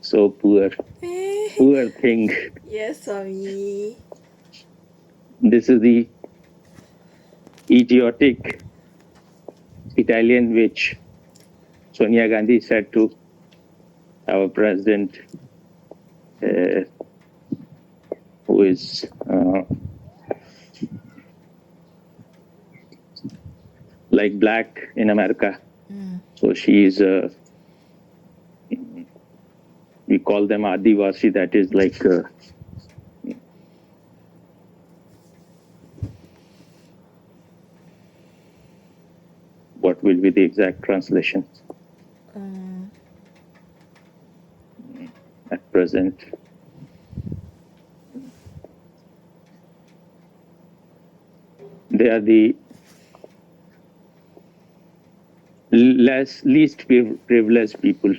So poor, poor thing. Yes, Swami. This is the idiotic Italian witch Sonia Gandhi said to our president, who is like black in America. So she is, we call them Adivasi, that is like, what will be the exact translation at present? They are the least privileged people.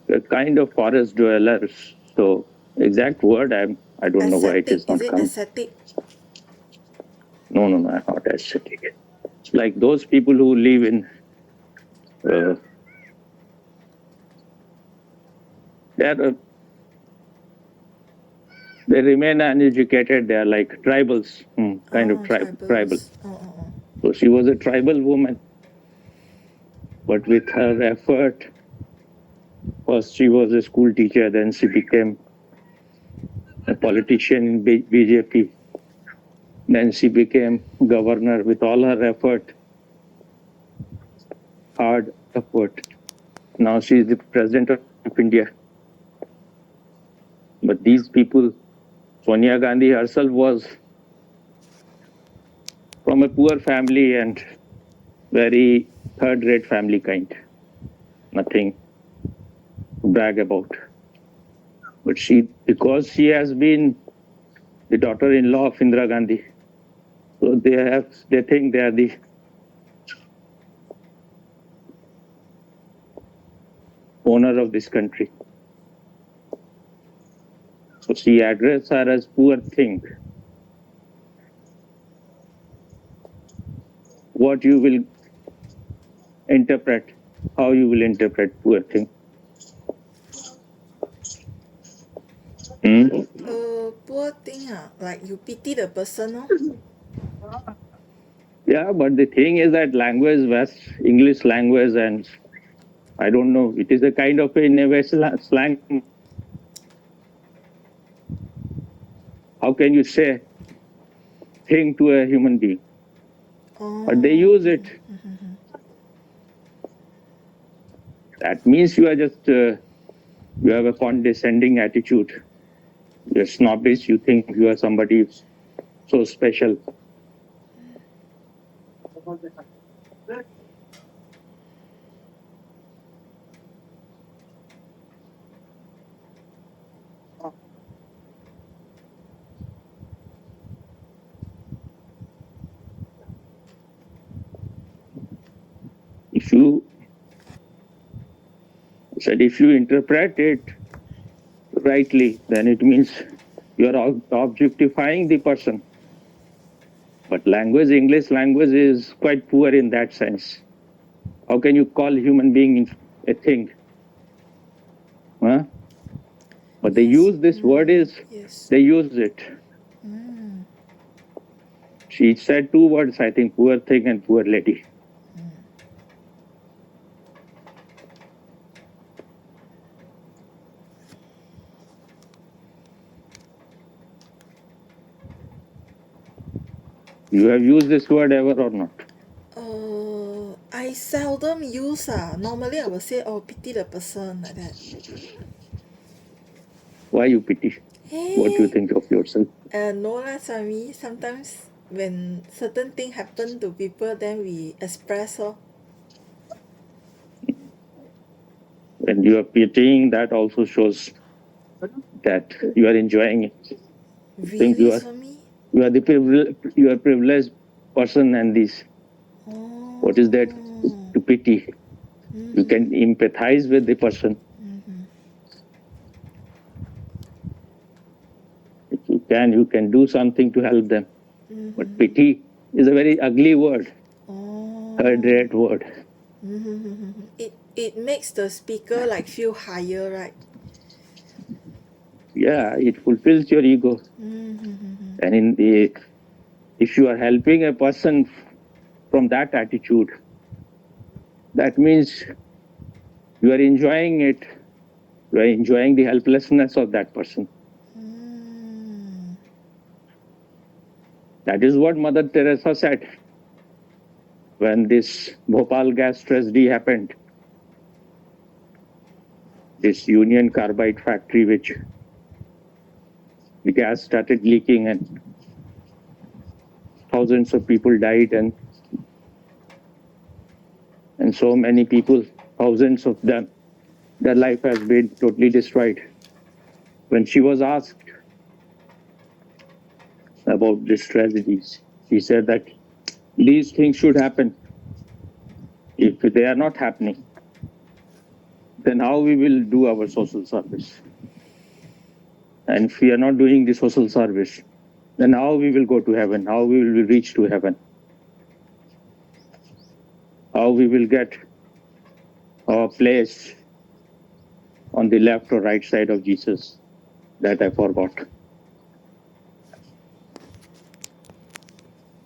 A kind of forest dwellers. So exact word I don't know why it is not coming. Ascetic? No, not ascetic. It's like those people who live in. They remain uneducated. They are like tribals, kind of tribal. So she was a tribal woman, but with her effort, first she was a school teacher, then she became a politician in BJP. Then she became governor with all her effort, hard effort. Now she is the president of India. But these people, Sonia Gandhi herself was from a poor family and very third-rate family kind. Nothing to brag about. But because she has been the daughter-in-law of Indira Gandhi, so they think they are the owner of this country. So she addressed her as poor thing. What you will interpret, how you will interpret poor thing. Poor thing, like you pity the person, no? Yeah, but the thing is that language, West English language, and I don't know, it is a kind of a universal slang. How can you say thing to a human being? But they use it. That means you are just, you have a condescending attitude. You're snobbish, you think you are somebody so special. If you interpret it rightly, then it means you are objectifying the person. But English language is quite poor in that sense. How can you call human being a thing? Huh? But they use this word they use it. She said two words, I think, poor thing and poor lady. You have used this word ever or not? I seldom use. Normally, I will say, oh, pity the person, like that. Why you pity? What do you think of yourself? No lah, Swami. Sometimes when certain thing happen to people, then we express. When you are pitying, that also shows that you are enjoying it. Really, think you are Swami? you are a privileged person, and this. What is that? To pity. You can empathize with the person. If you can do something to help them. But pity is a very ugly word. Third-rate word. It makes the speaker like feel higher, right? Yeah, it fulfills your ego. And if you are helping a person from that attitude, that means you are enjoying it. You are enjoying the helplessness of that person. That is what Mother Teresa said when this Bhopal gas tragedy happened. This Union Carbide factory, which the gas started leaking and thousands of people died, and so many people, thousands of them, their life has been totally destroyed. When she was asked about these tragedies, she said that these things should happen. If they are not happening, then how we will do our social service? And if we are not doing the social service, then how we will go to heaven? How we will reach to heaven? How we will get our place on the left or right side of Jesus? That I forgot.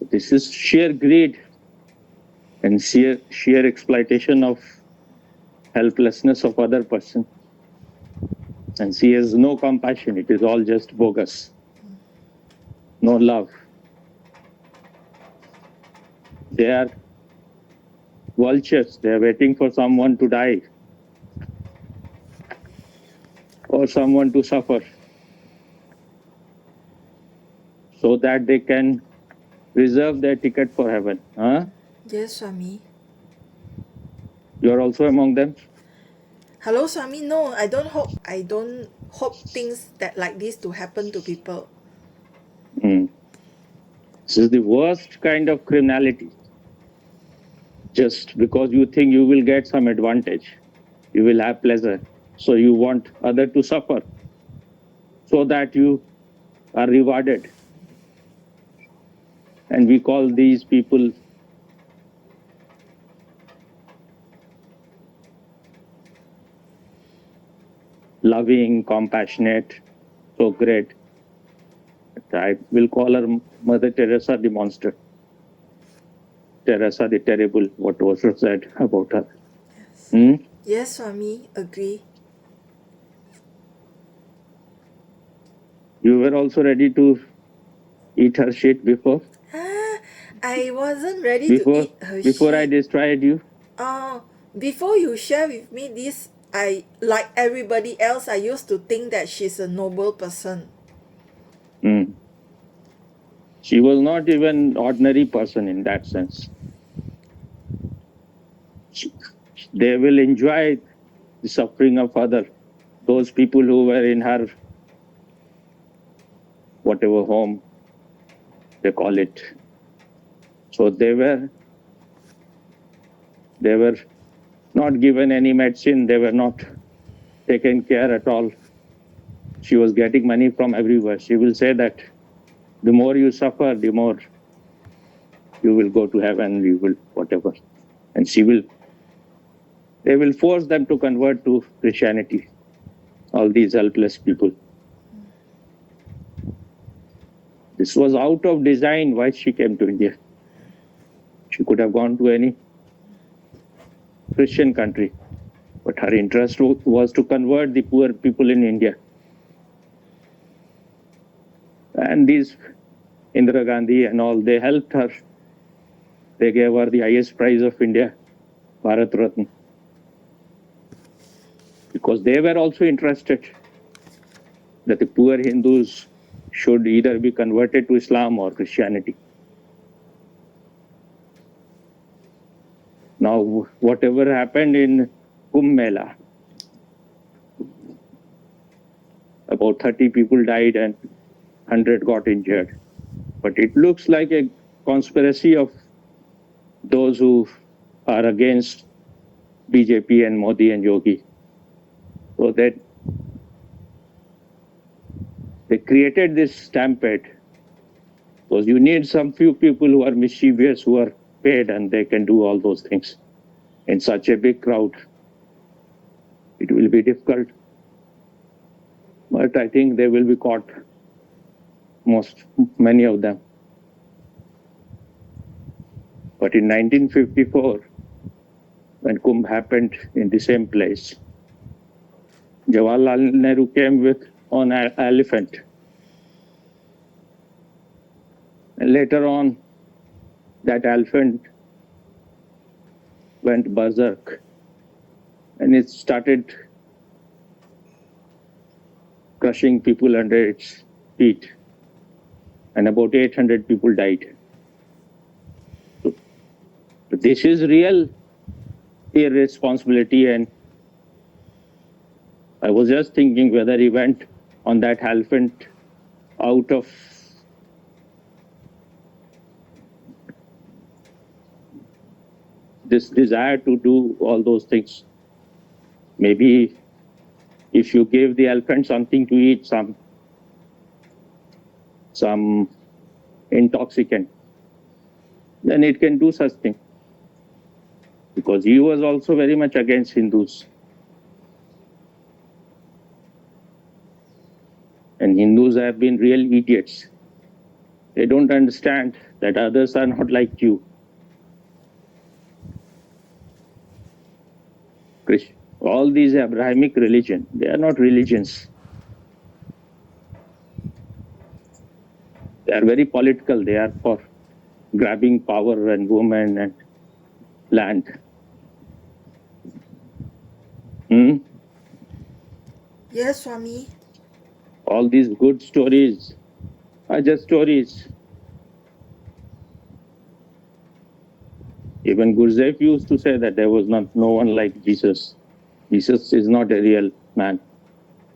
This is sheer greed and sheer exploitation of helplessness of other person. And she has no compassion. It is all just bogus. No love. They are vultures. They are waiting for someone to die or someone to suffer so that they can reserve their ticket for heaven. Huh? Yes, Swami. You are also among them? Hello, Swami. No, I don't hope things that like this to happen to people. This is the worst kind of criminality. Just because you think you will get some advantage, you will have pleasure, so you want other to suffer so that you are rewarded. And we call these people loving, compassionate, so great. I will call her Mother Teresa the monster. Teresa the terrible, what Osho said about her. Yes, yes, Swami, agree. You were also ready to eat her shit before? I wasn't ready to eat her Before shit. I destroyed you? Before you share with me this, I like everybody else, I used to think that she's a noble person. She was not even ordinary person in that sense. They will enjoy the suffering of others. Those people who were in her whatever home they call it. So they were not given any medicine. They were not taken care at all. She was getting money from everywhere. She will say that the more you suffer, the more you will go to heaven, you will whatever. And they will force them to convert to Christianity. All these helpless people. This was out of design why she came to India. She could have gone to any Christian country, but her interest was to convert the poor people in India. And these Indira Gandhi and all, they helped her. They gave her the highest prize of India, Bharat Ratna. Because they were also interested that the poor Hindus should either be converted to Islam or Christianity. Now, whatever happened in Kumbh Mela, about 30 people died and 100 got injured. But it looks like a conspiracy of those who are against BJP and Modi and Yogi. So that they created this stampede. Because you need some few people who are mischievous, who are paid, and they can do all those things. in such a big crowd, it will be difficult. But I think they will be caught, many of them. But in 1954, when Kumbh happened in the same place, Jawaharlal Nehru came on an elephant. And later on, that elephant went berserk and it started crushing people under its feet. And about 800 people died. So this is real irresponsibility. And I was just thinking whether he went on that elephant out of this desire to do all those things. Maybe if you give the elephant something to eat, some intoxicant, then it can do such thing. Because he was also very much against Hindus. And Hindus have been real idiots. They don't understand that others are not like you. All these Abrahamic religion, they are not religions. They are very political. They are for grabbing power and women and land. Yes, Swami. All these good stories are just stories. Even Gurdjieff used to say that there was no one like Jesus. Jesus is not a real man.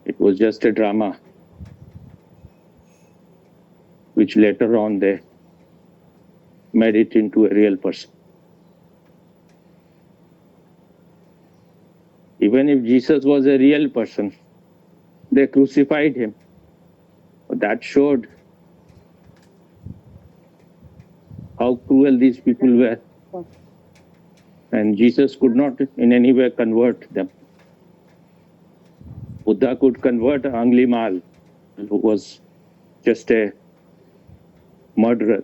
It was just a drama, which later on they made it into a real person. Even if Jesus was a real person, they crucified him. That showed how cruel these people were. And Jesus could not in any way convert them. Buddha could convert Anglimal, who was just a murderer,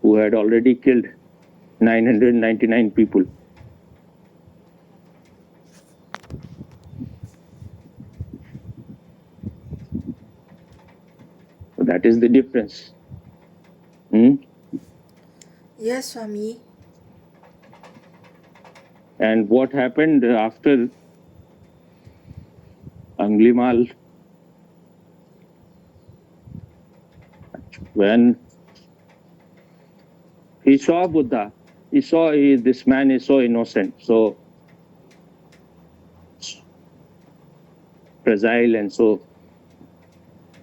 who had already killed 999 people. So that is the difference. Yes, Swami. And what happened after Anglimal, when he saw Buddha, he saw this man is so innocent, so fragile and so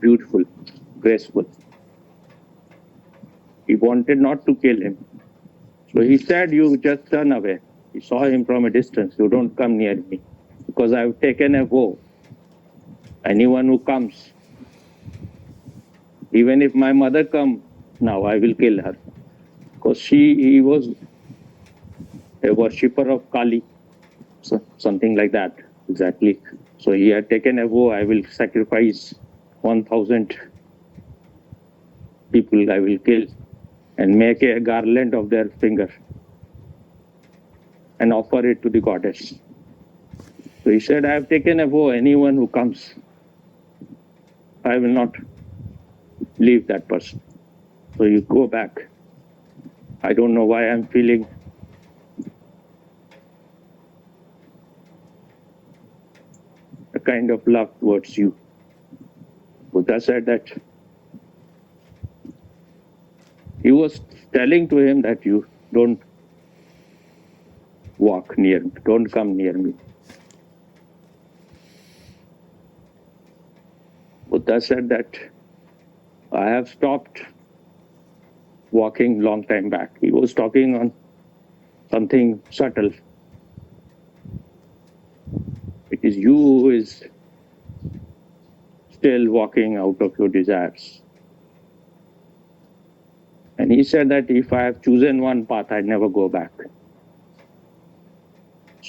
beautiful, graceful. He wanted not to kill him. So he said, you just turn away. He saw him from a distance. You don't come near me, because I have taken a vow. Anyone who comes, even if my mother comes now, I will kill her. Because he was a worshipper of Kali, so something like that, exactly. So he had taken a vow, I will sacrifice 1,000 people, I will kill, and make a garland of their finger and offer it to the goddess. So he said, I have taken a vow, anyone who comes, I will not leave that person. So you go back. I don't know why I'm feeling a kind of love towards you. Buddha said that he was telling to him that you don't walk near me, don't come near me. Buddha said that I have stopped walking long time back. He was talking on something subtle. It is you who is still walking out of your desires. And he said that if I have chosen one path, I'd never go back.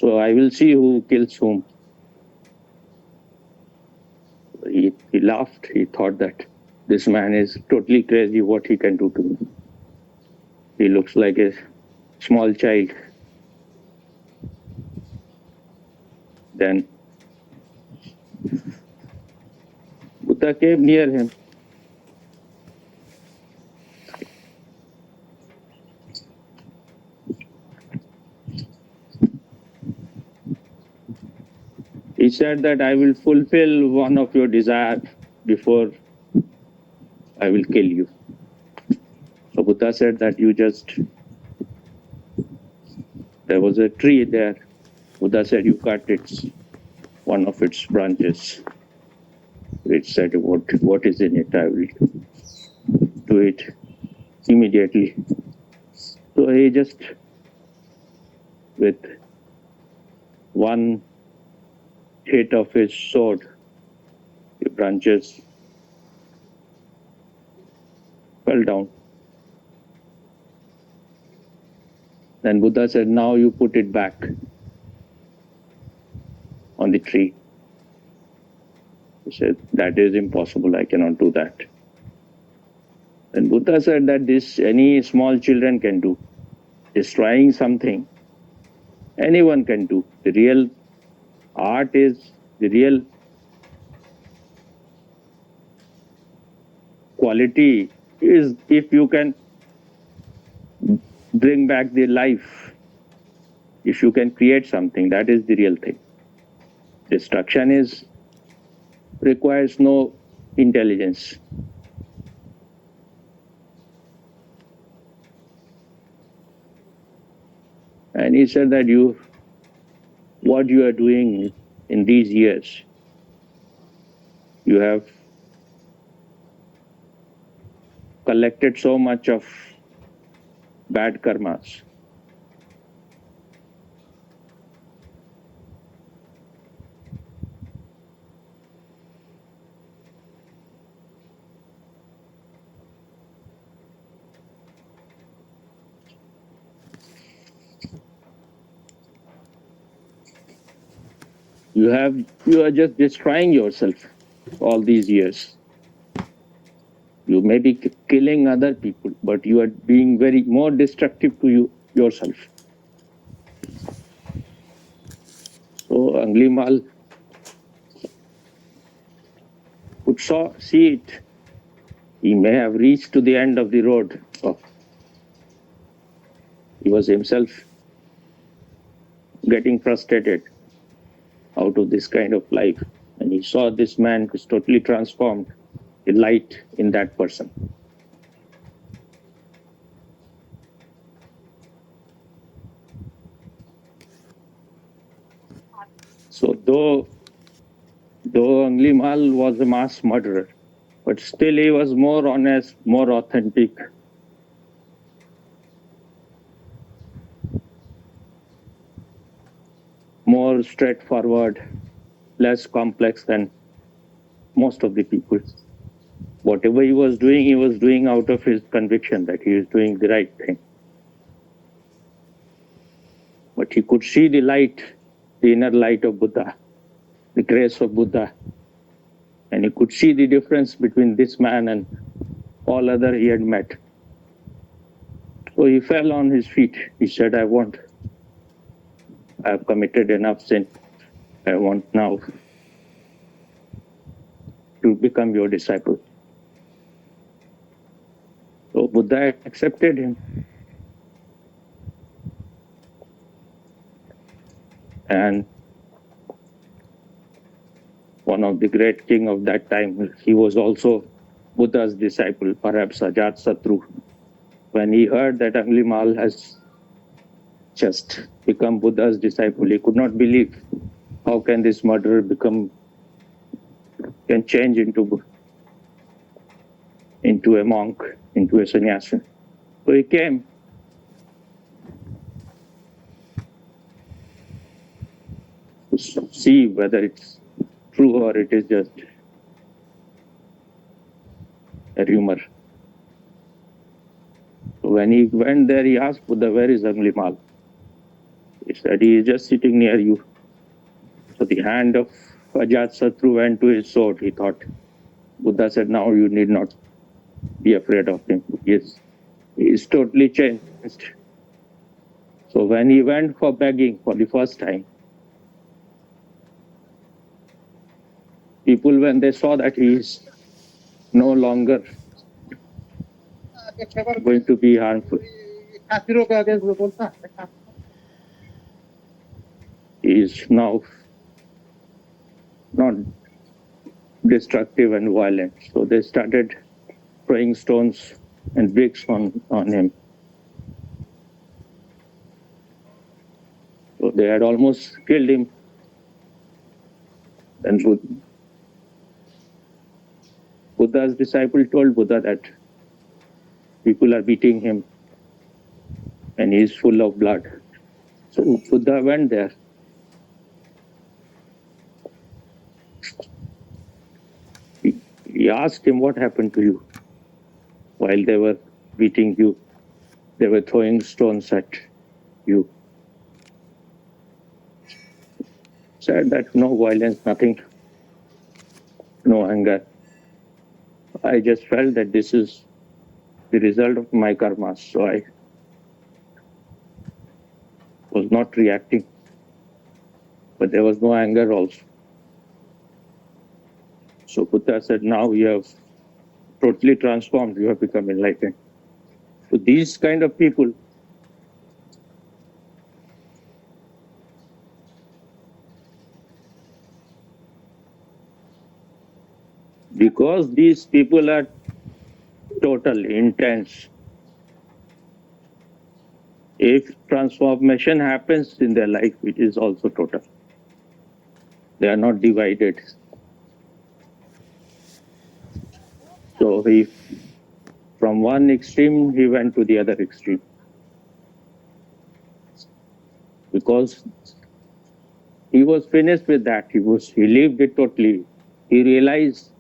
So I will see who kills whom. He laughed. He thought that this man is totally crazy, what he can do to me. He looks like a small child. Then Buddha came near him. He said that I will fulfill one of your desires before I will kill you. So Buddha said that there was a tree there. Buddha said you cut one of its branches. It said what is in it, I will do it immediately. So he just, with one hit of his sword, the branches fell down. Then Buddha said, now you put it back on the tree. He said, that is impossible, I cannot do that. Then Buddha said that this any small children can do. Destroying something, anyone can do. The real art is, the real quality is if you can bring back the life, if you can create something, that is the real thing. Destruction requires no intelligence. And he said that what you are doing in these years, you have collected so much of bad karmas. You are just destroying yourself all these years. You may be killing other people, but you are being very more destructive to yourself. So Anglimal could see it. He may have reached to the end of the road. He was himself getting frustrated out of this kind of life. And he saw this man who's totally transformed, the light in that person. So though Anglimal was a mass murderer, but still he was more honest, more authentic. More straightforward, less complex than most of the people. Whatever he was doing out of his conviction that he is doing the right thing. But he could see the light, the inner light of Buddha, the grace of Buddha. And he could see the difference between this man and all other he had met. So he fell on his feet. He said, I have committed enough sin. I want now to become your disciple. So Buddha accepted him. And one of the great king of that time, he was also Buddha's disciple, perhaps Ajatasattu. When he heard that Anglimal has just become Buddha's disciple, he could not believe how can this murderer can change into a monk, into a sannyasi. So he came. To see whether it's true or it is just a rumor. So when he went there, he asked Buddha, where is Anglimal? He said, he is just sitting near you. So the hand of Ajatasattu went to his sword. He thought, Buddha said, now you need not be afraid of him. He is totally changed. So when he went for begging for the first time, people, when they saw that he is no longer going to be harmful, he is now not destructive and violent. So they started throwing stones and bricks on him. So they had almost killed him. Then Buddha's disciple told Buddha that people are beating him and he is full of blood. So Buddha went there. He asked him, what happened to you? While they were beating you, they were throwing stones at you. Said that no violence, nothing, no anger. I just felt that this is the result of my karma. So I was not reacting. But there was no anger also. So Buddha said, now you have totally transformed, you have become enlightened. So these kind of people, because these people are total, intense, if transformation happens in their life, it is also total. They are not divided. So from one extreme, he went to the other extreme. Because he was finished with that. He lived it totally. He realized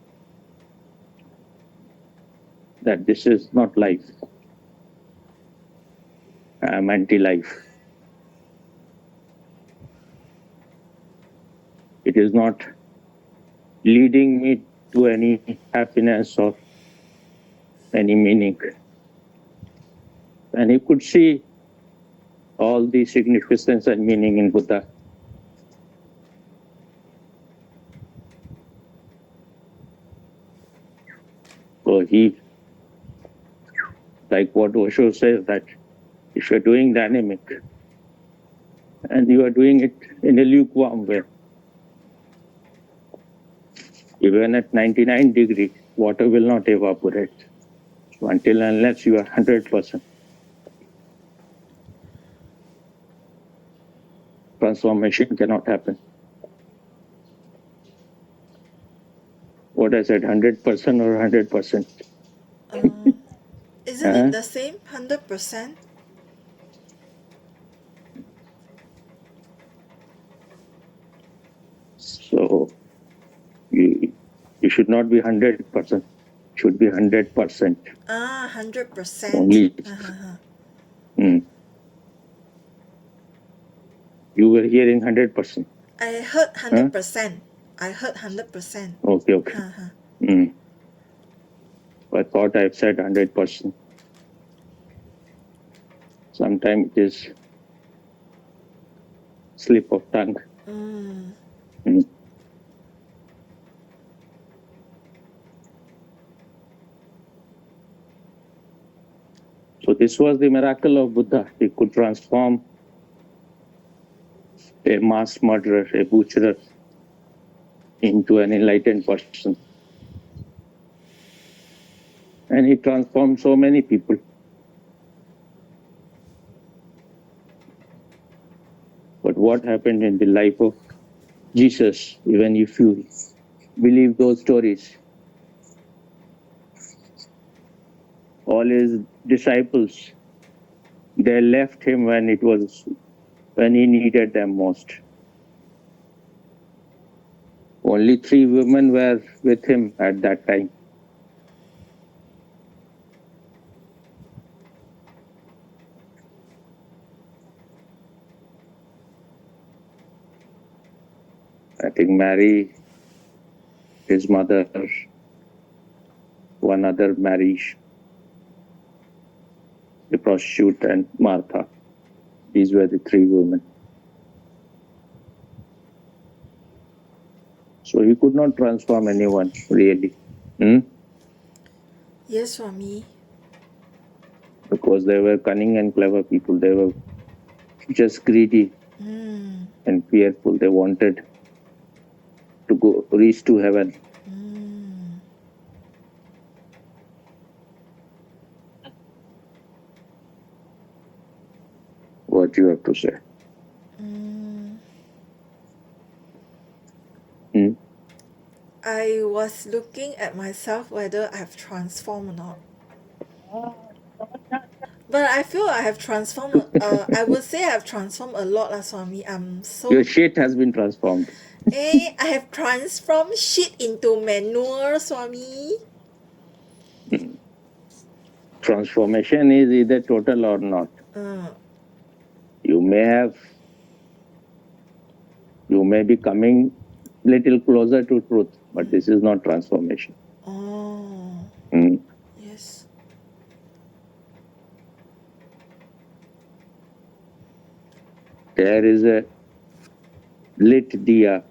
that this is not life. I am anti-life. It is not leading me to any happiness or any meaning. And he could see all the significance and meaning in Buddha. So he, like what Osho says, that if you're doing dynamic and you are doing it in a lukewarm way, even at 99 degrees, water will not evaporate. So until unless you are 100%, transformation cannot happen. What I said, 100% or 100%? Isn't it the same, 100%? So you should not be 100%. Should be 100%. 100%. Only. You were hearing 100%. I heard 100%. I heard 100%. Okay. I thought I've said 100%. Sometimes it is slip of tongue. So this was the miracle of Buddha. He could transform a mass murderer, a butcher, into an enlightened person. And he transformed so many people. But what happened in the life of Jesus, even if you believe those stories, all his disciples, they left him when he needed them most. Only 3 women were with him at that time. I think Mary, his mother, one other Mary, the prostitute, and Martha. These were the three women. So he could not transform anyone, really. Yes, Swami. Because they were cunning and clever people. They were just greedy and fearful. They wanted to reach to heaven. What you have to say? I was looking at myself whether I have transformed or not. But I feel I have transformed. I would say I have transformed a lot, Swami. I'm so. Your shit has been transformed. I have transformed shit into manure, Swami. Transformation is either total or not. You may be coming little closer to truth, but this is not transformation. Oh. Yes. There is a lit diya,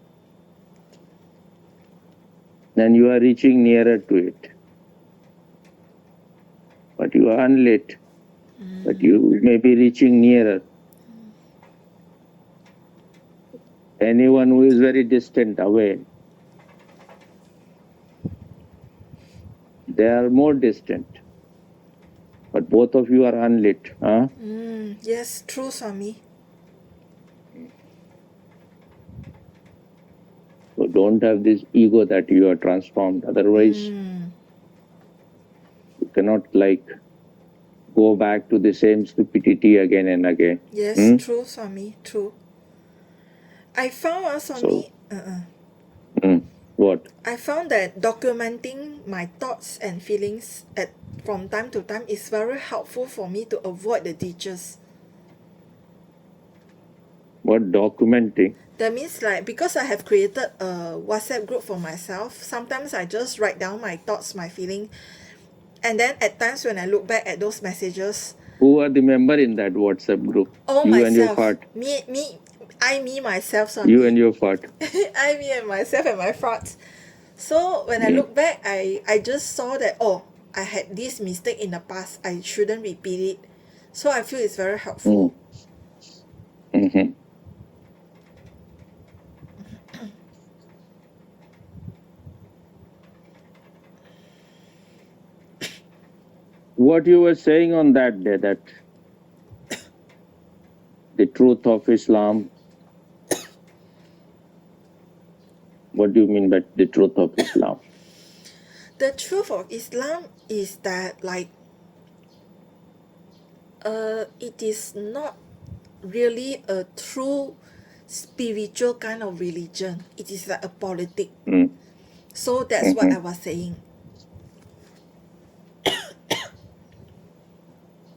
then you are reaching nearer to it. But you are unlit, but you may be reaching nearer. Anyone who is very distant away, they are more distant. But both of you are unlit. Huh? Yes, true, Swami. So don't have this ego that you are transformed. Otherwise, you cannot go back to the same stupidity again and again. Yes, true, Swami, true. I found, Swami. What? I found that documenting my thoughts and feelings from time to time is very helpful for me to avoid the ditches. What documenting? That means because I have created a WhatsApp group for myself, sometimes I just write down my thoughts, my feeling, and then at times when I look back at those messages. Who are the member in that WhatsApp group? Oh, you myself. And your fart. Me, myself. Swami. You and your fart. I, me, and myself and my farts. So when I look back, I just saw that, I had this mistake in the past. I shouldn't repeat it. So I feel it's very helpful. What you were saying on that day, that the truth of Islam. What do you mean by the truth of Islam? The truth of Islam is that it is not really a true spiritual kind of religion. It is like a politic. So that's what I was saying.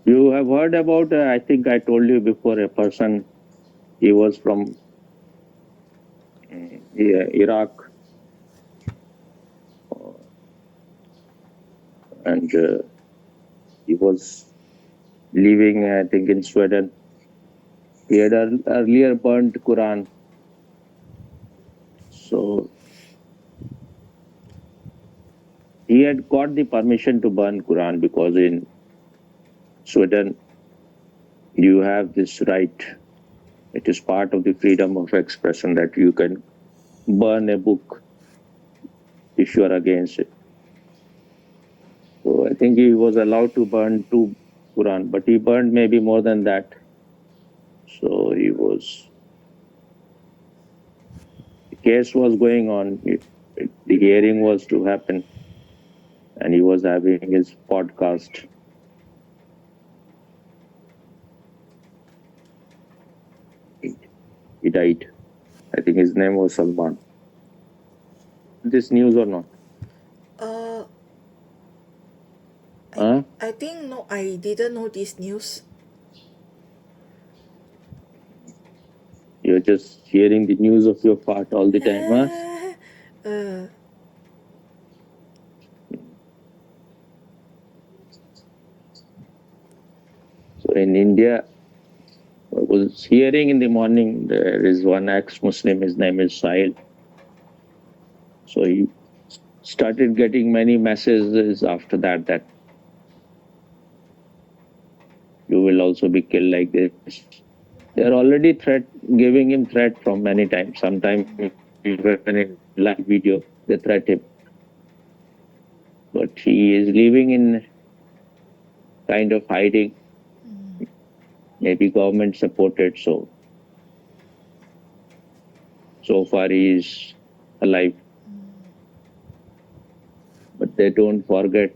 You have heard about, I think I told you before, a person, he was from Iraq, and he was living, I think, in Sweden. He had earlier burnt Quran. So he had got the permission to burn Quran because in Sweden you have this right. It is part of the freedom of expression that you can burn a book if you are against it. So I think he was allowed to burn 2 Quran, but he burned maybe more than that. So the case was going on. The hearing was to happen, and he was having his podcast. He died. I think his name was Salman. This news or not? I think no, I didn't know this news. You're just hearing the news of your fart all the time, huh? So in India, I was hearing in the morning, there is one ex-Muslim, his name is Sahil. So he started getting many messages after that you will also be killed like this. They are already giving him threat from many times. Sometimes even in live video, they threat him. But he is living in kind of hiding. Maybe government supported, so far he is alive. But they don't forget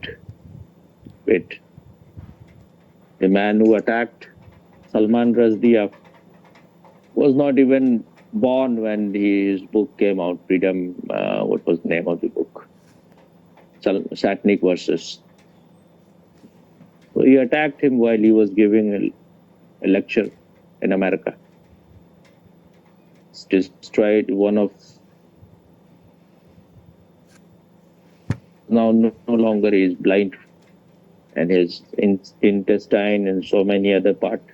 it. The man who attacked Salman Rushdie was not even born when his book came out, Freedom, what was the name of the book? Satanic Verses. So he attacked him while he was giving a lecture in America. Destroyed one of, now no longer he is blind, and his intestine and so many other parts.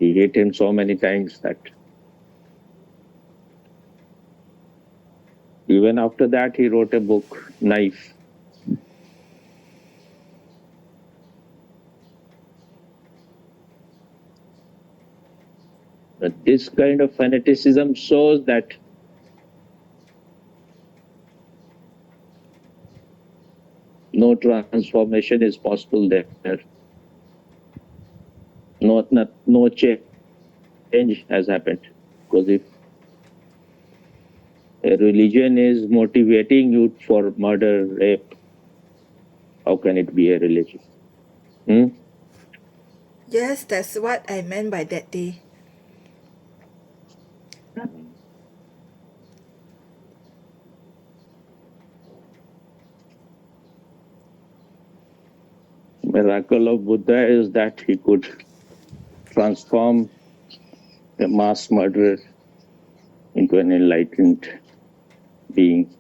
He hit him so many times that even after that he wrote a book, Knife. But this kind of fanaticism shows that no transformation is possible there. No change has happened. Because if a religion is motivating you for murder, rape, how can it be a religion? Yes, that's what I meant by that day. Miracle of Buddha is that he could transform a mass murderer into an enlightened being.